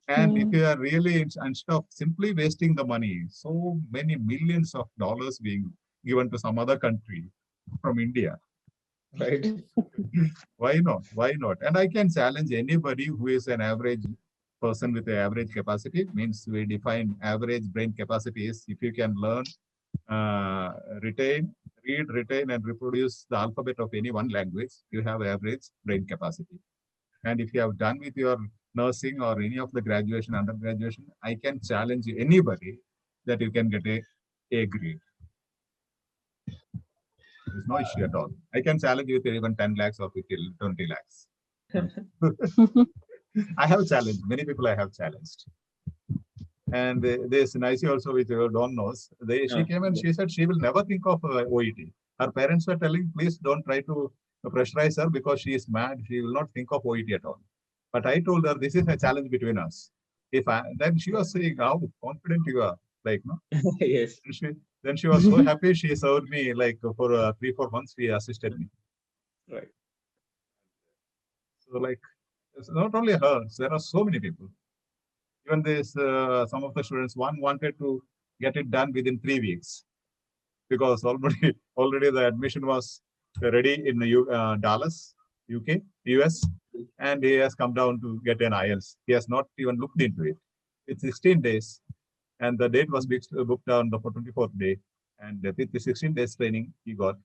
And if you are really, instead of simply wasting the money, so many millions of dollars being given to some other country from India, right? Why not? Why not? And I can challenge anybody who is an average person with an average capacity. Means we define average brain capacity is if you can learn, read, retain, and reproduce the alphabet of any one language, you have average brain capacity. And if you have done with your nursing or any of the graduation, undergraduation, I can challenge anybody that you can get a grade. There's no issue at all. I can challenge you with even 10 lakhs or 20 lakhs. I have challenged. Many people I have challenged. And there's Naisi also, which you don't know. She came and she said she will never think of OET. Her parents were telling, please don't try to pressurize her because she is mad. She will not think of OET at all. But I told her, this is a challenge between us. Then she was saying, how confident you are. Like, no? Yes. Then she was so happy. She served me like for 3-4 months. She assisted me. Right. So like, it's not only her. There are so many people. Even this, some of the students, one wanted to get it done within 3 weeks because already the admission was ready in Dallas, UK, US, and he has come down to get an IELTS. He has not even looked into it. It's 16 days, and the date was booked down for 24th day. And with the 16 days training, he got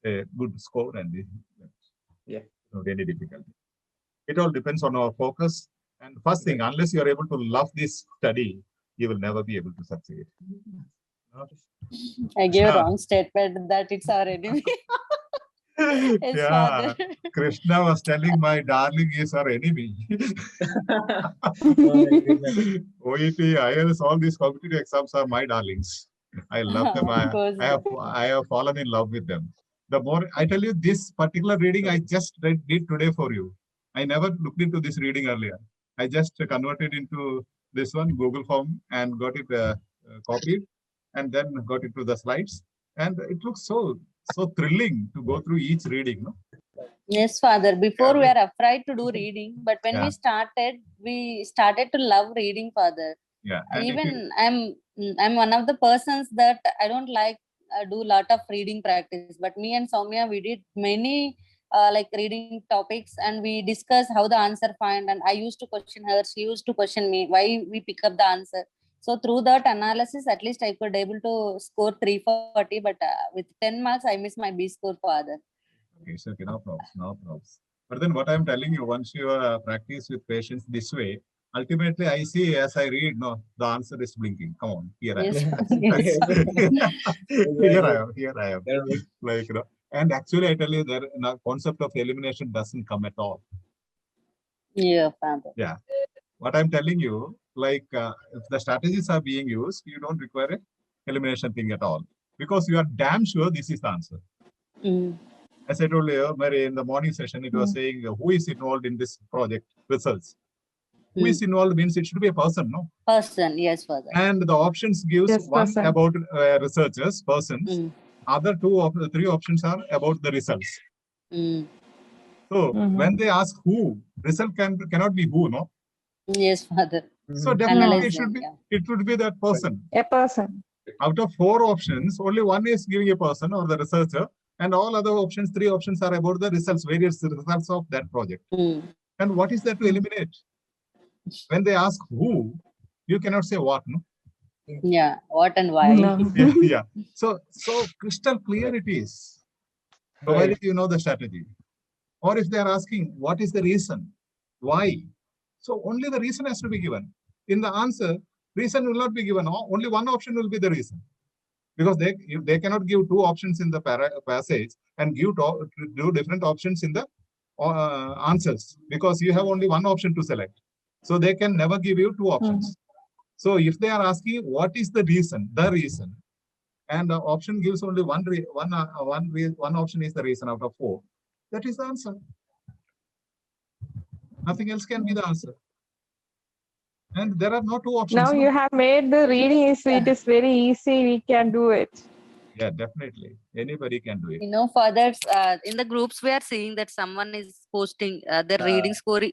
a good score, and not any difficulty. It all depends on our focus. And first thing, unless you are able to love this study, you will never be able to succeed. I gave a wrong statement that it's our enemy. His father. Krishna was telling my darling is our enemy. OET, IELTS, all these competitive exams are my darlings. I love them. I have fallen in love with them. The more I tell you, this particular reading I just did today for you. I never looked into this reading earlier. I just converted into this one Google form and got it copied, and then got it to the slides. And it looks so thrilling to go through each reading. No? Yes, Father. Before we are afraid to do reading, but when we started to love reading, Father. Yeah. Even I'm one of the persons that I don't like do lot of reading practice. But me and Soumya, we did many like reading topics, and we discussed how the answer find. And I used to question her, she used to question me why we pick up the answer. So through that analysis, at least I could able to score 340. But with 10 marks, I missed my B score, Father. Okay, so okay, no problems. But then what I'm telling you, once you practice with patience this way, ultimately I see as I read, no, the answer is blinking. Come on, here I am. Here I am. Like, you know, and actually I tell you, the concept of elimination doesn't come at all. Yeah, Father. Yeah. What I'm telling you, like if the strategies are being used, you don't require an elimination thing at all. Because you are damn sure this is the answer. As I told you, Mary, in the morning session, it was saying who is involved in this project results. Who is involved means it should be a person, no? Person, yes, Father. And the options gives one about researchers, persons. Other three options are about the results. So when they ask who, result cannot be who, no? Yes, Father. So definitely it should be that person. A person. Out of 4 options, only one is giving a person or the researcher, and all other options, 3 options are about the results, various results of that project. And what is that to eliminate? When they ask who, you cannot say what, no? Yeah, what and why. Yeah. So crystal clear it is, provided you know the strategy. Or if they are asking, what is the reason? Why? So only the reason has to be given. In the answer, reason will not be given. Only one option will be the reason. Because they cannot give 2 options in the passage and give 2 different options in the answers, because you have only one option to select. So they can never give you 2 options. So if they are asking what is the reason, and the option gives only one option is the reason out of 4, that is the answer. Nothing else can be the answer. And there are no 2 options. Now you have made the reading it is very easy. We can do it. Yeah, definitely. Anybody can do it. You know, fathers, in the groups we are seeing that someone is posting their reading score A+,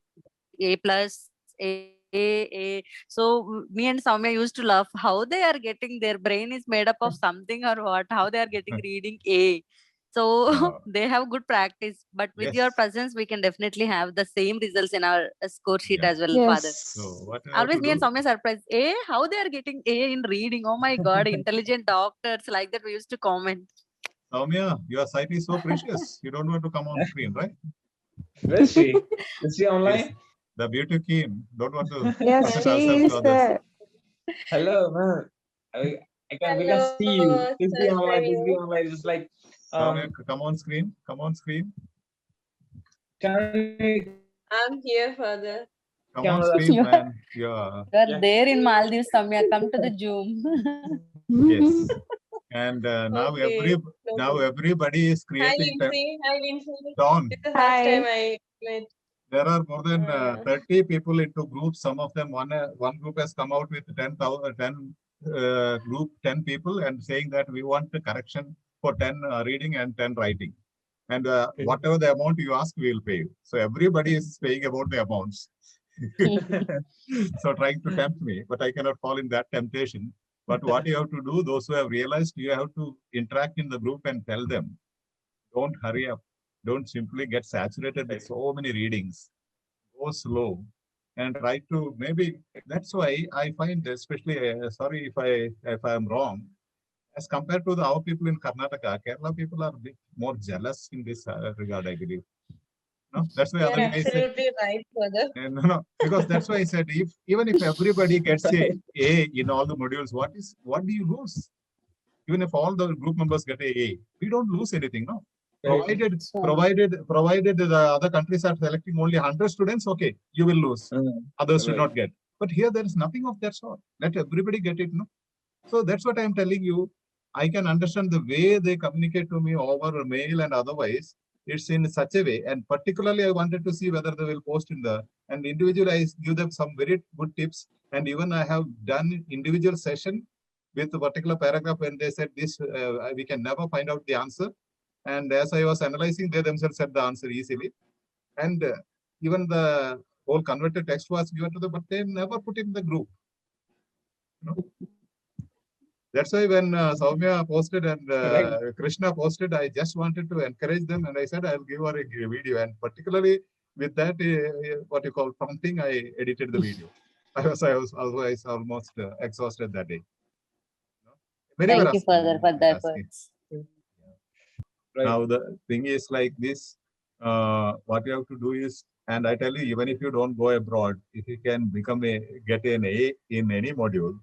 A A. So me and Soumya used to laugh how they are getting, their brain is made up of something or what, how they are getting reading A. So Uh, they have good practice, but with your yes. presence, we can definitely have the same results in our score sheet Yeah. as well, Father. So Yes. what I have Always to me and do? Soumya surprised. How they are getting A in reading? Oh my God, intelligent doctors, like that we used to comment. Soumya, your sight is so precious. You don't want to come on screen, right? Where's she? Is she Yes. online? The beauty queen don't want to Yes, present she herself to is others. there. Hello, man. I can we can Hello, see you. Is sir, he how are online? Is he you? online? Just like Soumya, come on screen. Come on screen. can we I'm here, Father. Come on camera? screen, You are, man. Yeah. you are Yeah. there in Maldives, Soumya. Come to the Zoom. Yes. And Okay. now everybody is Hi, creating Lindsay. Hi, Lindsay. Dawn. This is the first time Hi. I met. There are more than Uh, 30 people into groups. Some of them, one group has come out with 10 people and saying that we want the correction for 10 reading and 10 writing. And whatever the amount you ask, we will pay you. So everybody is paying about the amounts. So trying to tempt me, but I cannot fall in that temptation. But what you have to do, those who have realized, you have to interact in the group and tell them, don't hurry up. Don't simply get saturated with so many readings. Go slow and try to maybe. That's why I find, especially sorry if I am wrong, as compared to our people in Karnataka, Kerala people are a bit more jealous in this regard, I believe. No, that's why you're other guys say, absolutely right, Father. no, because that's why I said, if even if everybody gets A in all the modules, what do you lose? Even if all the group members get A, we don't lose anything, no. Right. Provided the other countries are selecting only 100 students, okay, you will lose. Others will Right. not get. But here there is nothing of that sort. Let everybody get it, no. So that's what I'm telling you. I can understand the way they communicate to me over mail and otherwise. It's in such a way, and particularly I wanted to see whether they will post in the and individual. I give them some very good tips, and even I have done individual session with a particular paragraph when they said this, we can never find out the answer. And as I was analyzing, they themselves said the answer easily. And even the whole converted text was given to them, but they never put in the group. You know? That's why when Soumya posted and Krishna posted, I just wanted to encourage them, and I said I'll give her a video. And particularly with that, what you call prompting, I edited the video. I was otherwise almost exhausted that day. Very Thank well you, asked. Father, for the Asking. efforts. Right. Now the thing is like this. What you have to do is, and I tell you, even if you don't go abroad, if you can get an A in any module,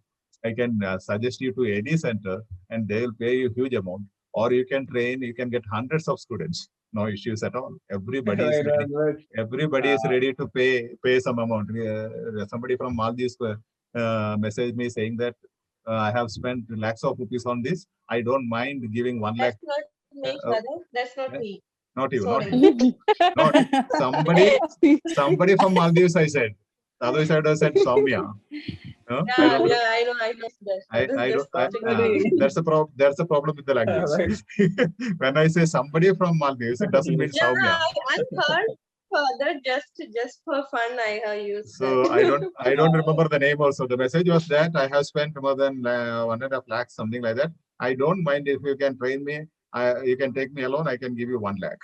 I can suggest you to AD center, and they will pay you huge amount. Or you can train. You can get hundreds of students. No issues at all. Everybody is Right. ready. Right. Everybody is ready to pay some amount. Somebody from Maldives messaged me saying that I have spent lakhs of rupees on this. I don't mind giving 1 lakh. That's not me, Father. That's not me. Not you, not Sorry. you. Not somebody from Maldives, I said. Otherwise, I would have said Soumya. No, I Yeah, don't. yeah, I know that. I, Father. I don't. Just ignore Somebody. That's a problem with the language. Right. When I say somebody from Maldives, it doesn't mean Yeah, Soumya. I heard Father just for fun. I have used So that. I don't remember the name also. The message was that I have spent more than 1.5 lakhs, something like that. I don't mind if you can train me. You can take me alone. I can give you 1 lakh.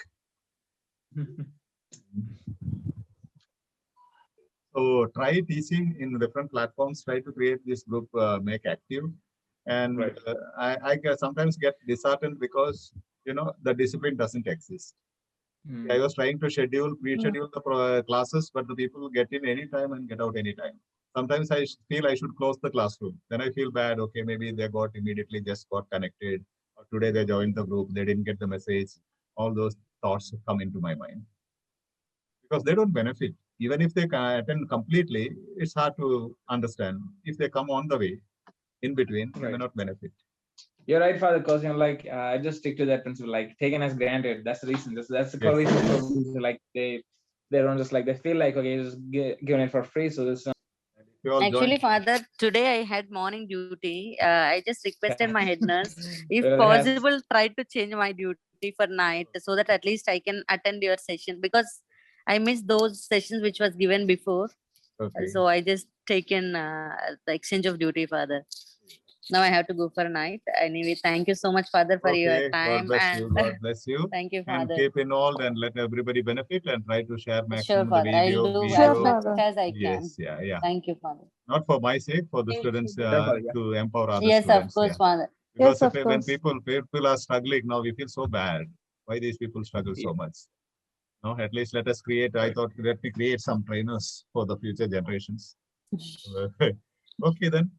So try teaching in different platforms. Try to create this group, make active. And Right. I sometimes get disheartened because the discipline doesn't exist. I was trying to pre-schedule the classes, but the people get in anytime and get out anytime. Sometimes I feel I should close the classroom. Then I feel bad. Okay, maybe they just got connected. Or today they joined the group. They didn't get the message. All those thoughts come into my mind because they don't benefit. Even if they can attend completely, it's hard to understand. If they come on the way, in between, they may Right. not benefit. You're right, Father, because I just stick to that principle, like taken as granted. That's the reason. That's the core Yes. reason for like they don't just like they feel like okay, just given it for free. So this Actually, Father, today I had morning duty. I just requested my head nurse, if Well, it has possible, try to change my duty for night so that at least I can attend your session because I missed those sessions which was given before. Okay. So I just taken the exchange of duty, Father. Now I have to go for night. Anyway, thank you so much, Father, for your Okay, time. God bless And you. God bless you. thank you, And Father. keep involved and let everybody benefit and try to share Sure, maximum the Father. video. I'll do Sure, as much Father. as I can. Yes, yeah. Thank you, Father. Not for my sake, for the students to empower other Yes, students. of course, Father. Because Yes, of when course. people are struggling now, we feel so bad. Why these people struggle so much? No, at least let us create. I thought let me create some trainers for the future generations. Okay, then.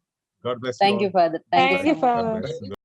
God bless you. Thank you, all. Father. Thank you Thank you, so much. Father. God bless.